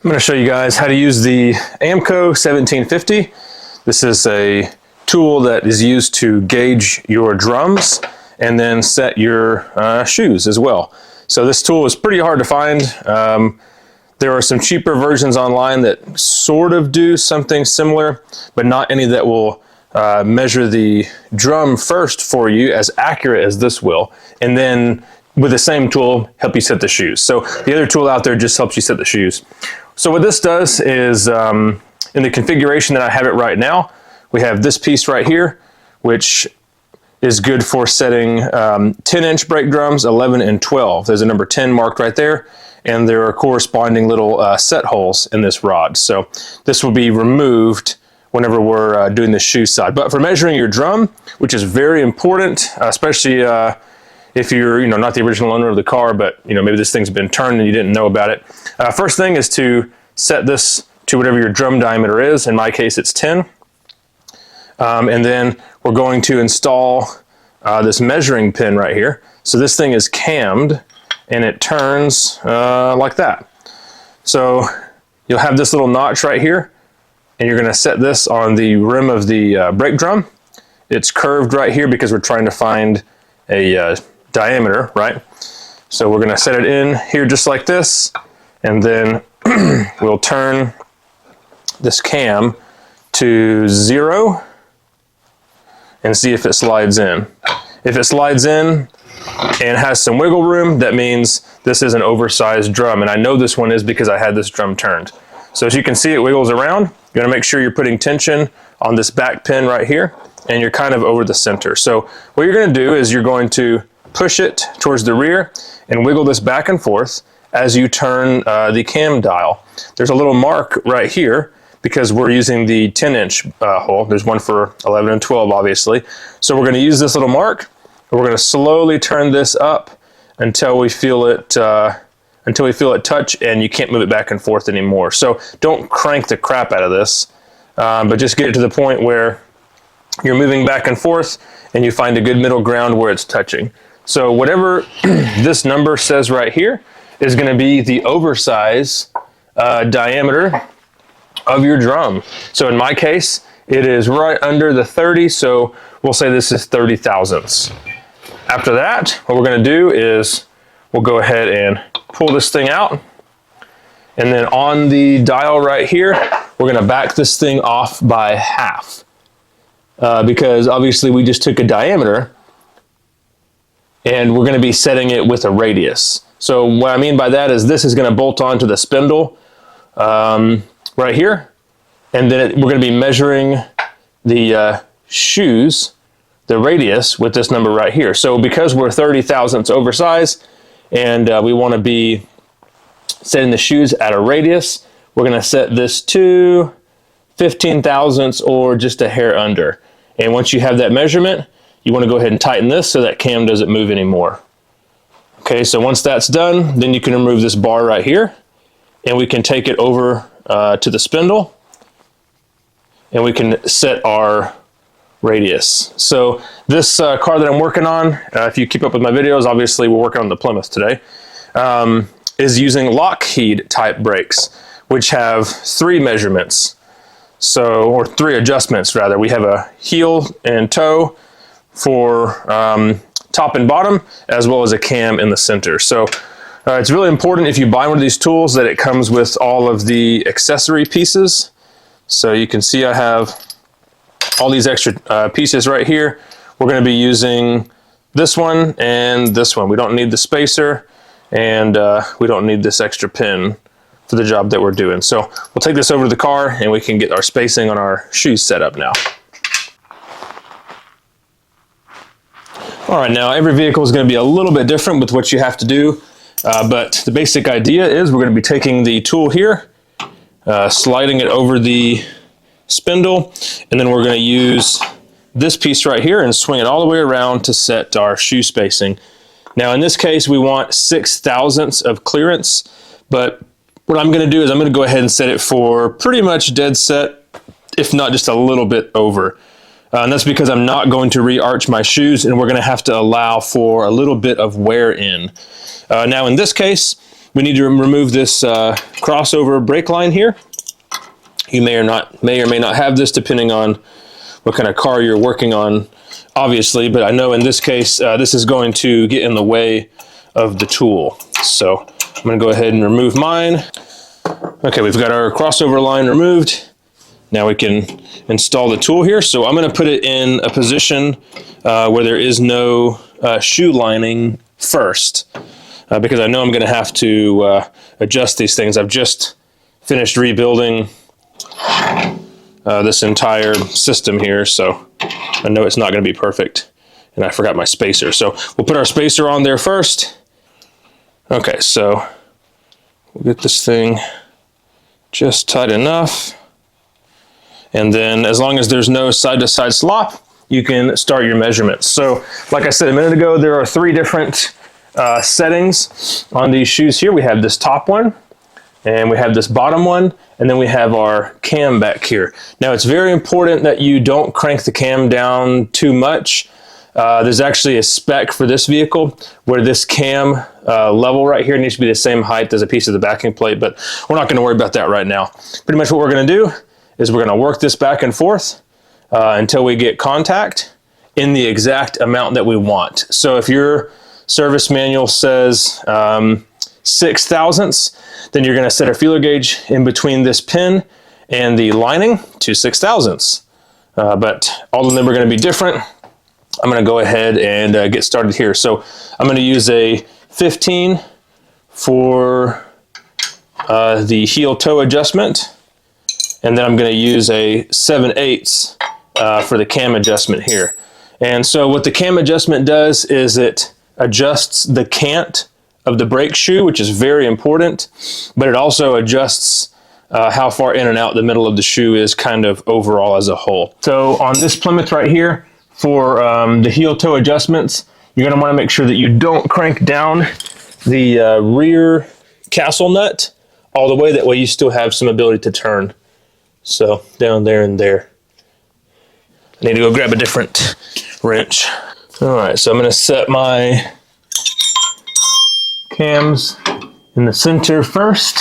I'm going to show you guys how to use the AAMCO 1750. This is a tool that is used to gauge your drums and then set your shoes as well. So this tool is pretty hard to find. There are some cheaper versions online that sort of do something similar, but not any that will measure the drum first for you as accurate as this will, and then with the same tool help you set the shoes. So the other tool out there just helps you set the shoes. So what this does is, in the configuration that I have it right now, we have this piece right here, which is good for setting 10-inch brake drums, 11 and 12. There's a number 10 marked right there, and there are corresponding little set holes in this rod. So this will be removed whenever we're doing the shoe side. But for measuring your drum, which is very important, especially if you're not the original owner of the car, but maybe this thing's been turned and you didn't know about it. First thing is to set this to whatever your drum diameter is. In my case, it's 10. And then we're going to install this measuring pin right here. So this thing is cammed and it turns like that. So you'll have this little notch right here, and you're going to set this on the rim of the brake drum. It's curved right here because we're trying to find a diameter, right? So we're going to set it in here just like this, and then we'll turn this cam to 0 and see if it slides in. If it slides in and has some wiggle room, that means this is an oversized drum, and I know this one is because I had this drum turned. So as you can see, it wiggles around. You're going to make sure you're putting tension on this back pin right here, and you're kind of over the center. So what you're going to do is you're going to push it towards the rear and wiggle this back and forth as you turn the cam dial. There's a little mark right here because we're using the 10-inch hole. There's one for 11 and 12, obviously. So we're going to use this little mark, and we're going to slowly turn this up until we feel it touch, and you can't move it back and forth anymore. So don't crank the crap out of this, but just get it to the point where you're moving back and forth and you find a good middle ground where it's touching. So whatever this number says right here is going to be the oversize diameter of your drum. So in my case, it is right under the 30, so we'll say this is 30 thousandths. After that, what we're going to do is we'll go ahead and pull this thing out, and then on the dial right here, we're going to back this thing off by half, because obviously we just took a diameter and we're going to be setting it with a radius. So what I mean by that is this is going to bolt onto the spindle right here, and then we're going to be measuring the shoes, the radius, with this number right here. So because we're 30 thousandths oversized and we want to be setting the shoes at a radius, we're going to set this to 15 thousandths or just a hair under. And once you have that measurement, you want to go ahead and tighten this so that cam doesn't move anymore. Okay, so once that's done, then you can remove this bar right here, and we can take it over to the spindle, and we can set our radius. So this car that I'm working on, if you keep up with my videos, obviously we're working on the Plymouth today, is using Lockheed type brakes, which have 3 measurements. So, or 3 adjustments rather. We have a heel and toe for top and bottom, as well as a cam in the center. So it's really important if you buy one of these tools that it comes with all of the accessory pieces. So you can see I have all these extra pieces right here. We're going to be using this one and this one. We don't need the spacer, and we don't need this extra pin for the job that we're doing. So we'll take this over to the car and we can get our spacing on our shoes set up now. All right, now every vehicle is going to be a little bit different with what you have to do, but the basic idea is we're going to be taking the tool here, sliding it over the spindle, and then we're going to use this piece right here and swing it all the way around to set our shoe spacing. Now in this case, we want 6 thousandths of clearance, but what I'm going to do is I'm going to go ahead and set it for pretty much dead set, if not just a little bit over. And that's because I'm not going to re-arch my shoes, and we're going to have to allow for a little bit of wear in. Now in this case, we need to remove this crossover brake line here. You may or may not have this depending on what kind of car you're working on, obviously, but I know in this case, this is going to get in the way of the tool. So I'm gonna go ahead and remove mine. Okay, we've got our crossover line removed. Now we can install the tool here. So I'm gonna put it in a position where there is no shoe lining first, because I know I'm gonna have to adjust these things. I've just finished rebuilding this entire system here, so I know it's not gonna be perfect. And I forgot my spacer. So we'll put our spacer on there first. Okay, so we'll get this thing just tight enough. And then as long as there's no side-to-side slop, you can start your measurements. So like I said a minute ago, there are 3 different settings on these shoes here. We have this top one, and we have this bottom one, and then we have our cam back here. Now it's very important that you don't crank the cam down too much. There's actually a spec for this vehicle where this cam level right here needs to be the same height as a piece of the backing plate, but we're not gonna worry about that right now. Pretty much what we're gonna do is we're gonna work this back and forth until we get contact in the exact amount that we want. So if your service manual says 6 thousandths, then you're gonna set a feeler gauge in between this pin and the lining to 6 thousandths. But all of them are gonna be different. I'm gonna go ahead and get started here. So I'm gonna use a 15 for the heel toe adjustment. And then I'm gonna use a 7/8 for the cam adjustment here. And so what the cam adjustment does is it adjusts the cant of the brake shoe, which is very important, but it also adjusts how far in and out the middle of the shoe is kind of overall as a whole. So on this Plymouth right here, for the heel toe adjustments, you're gonna wanna make sure that you don't crank down the rear castle nut all the way. That way you still have some ability to turn. So down there and there. I need to go grab a different wrench. All right, so I'm gonna set my cams in the center first.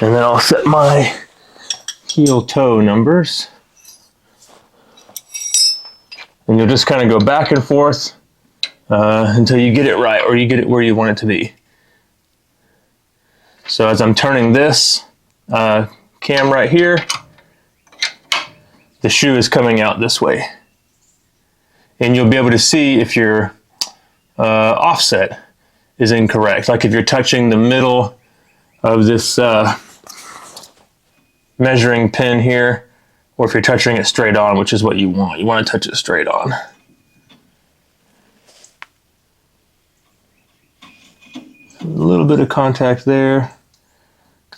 And then I'll set my heel toe numbers. And you'll just kind of go back and forth until you get it right, or you get it where you want it to be. So as I'm turning this cam right here, the shoe is coming out this way. And you'll be able to see if your offset is incorrect. Like if you're touching the middle of this measuring pin here, or if you're touching it straight on, which is what you want. You want to touch it straight on. A little bit of contact there.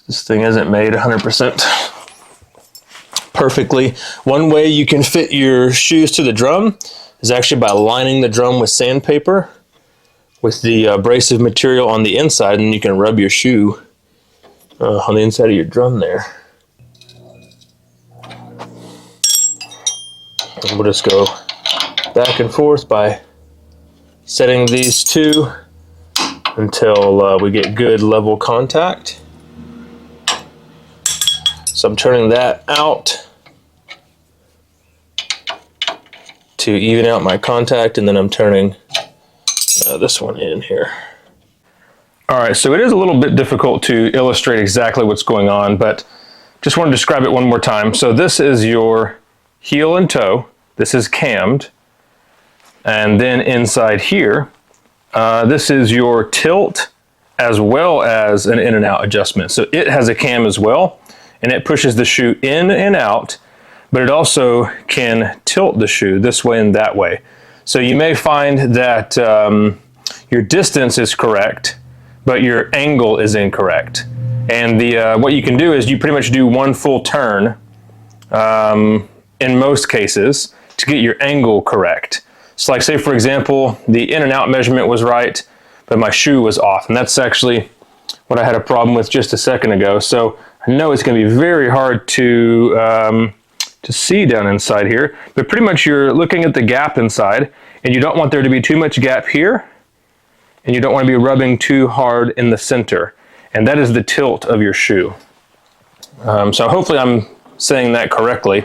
This thing isn't made 100% perfectly. One way you can fit your shoes to the drum is actually by lining the drum with sandpaper with the abrasive material on the inside, and you can rub your shoe on the inside of your drum there. And we'll just go back and forth by setting these two until we get good level contact. So I'm turning that out to even out my contact, and then I'm turning this one in here. All right, so it is a little bit difficult to illustrate exactly what's going on, but just want to describe it one more time. So this is your heel and toe. This is cammed. And then inside here, this is your tilt as well as an in and out adjustment. So it has a cam as well, and it pushes the shoe in and out, but it also can tilt the shoe this way and that way. So you may find that your distance is correct, but your angle is incorrect. And what you can do is you pretty much do one full turn in most cases to get your angle correct. So like say for example, the in and out measurement was right, but my shoe was off. And that's actually what I had a problem with just a second ago. So I know it's going to be very hard to see down inside here, but pretty much you're looking at the gap inside, and you don't want there to be too much gap here, and you don't want to be rubbing too hard in the center, and that is the tilt of your shoe. So hopefully I'm saying that correctly,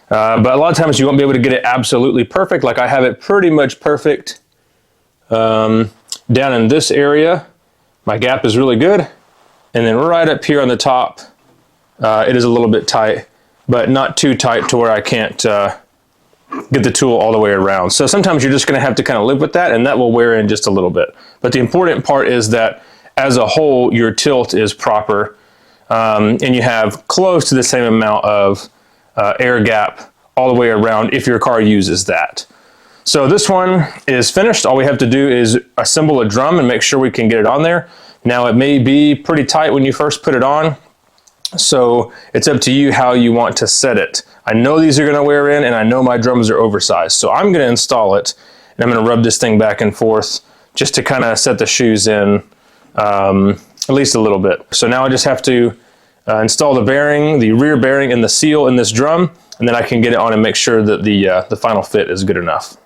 but a lot of times you won't be able to get it absolutely perfect. Like I have it pretty much perfect down in this area. My gap is really good, and then right up here on the top, it is a little bit tight, but not too tight to where I can't get the tool all the way around. So sometimes you're just going to have to kind of live with that, and that will wear in just a little bit. But the important part is that as a whole, your tilt is proper, and you have close to the same amount of air gap all the way around if your car uses that. So this one is finished. All we have to do is assemble a drum and make sure we can get it on there. Now it may be pretty tight when you first put it on, so it's up to you how you want to set it. I know these are going to wear in, and I know my drums are oversized, so I'm going to install it, and I'm going to rub this thing back and forth just to kind of set the shoes in at least a little bit. So now I just have to install the bearing, the rear bearing, and the seal in this drum, and then I can get it on and make sure that the final fit is good enough.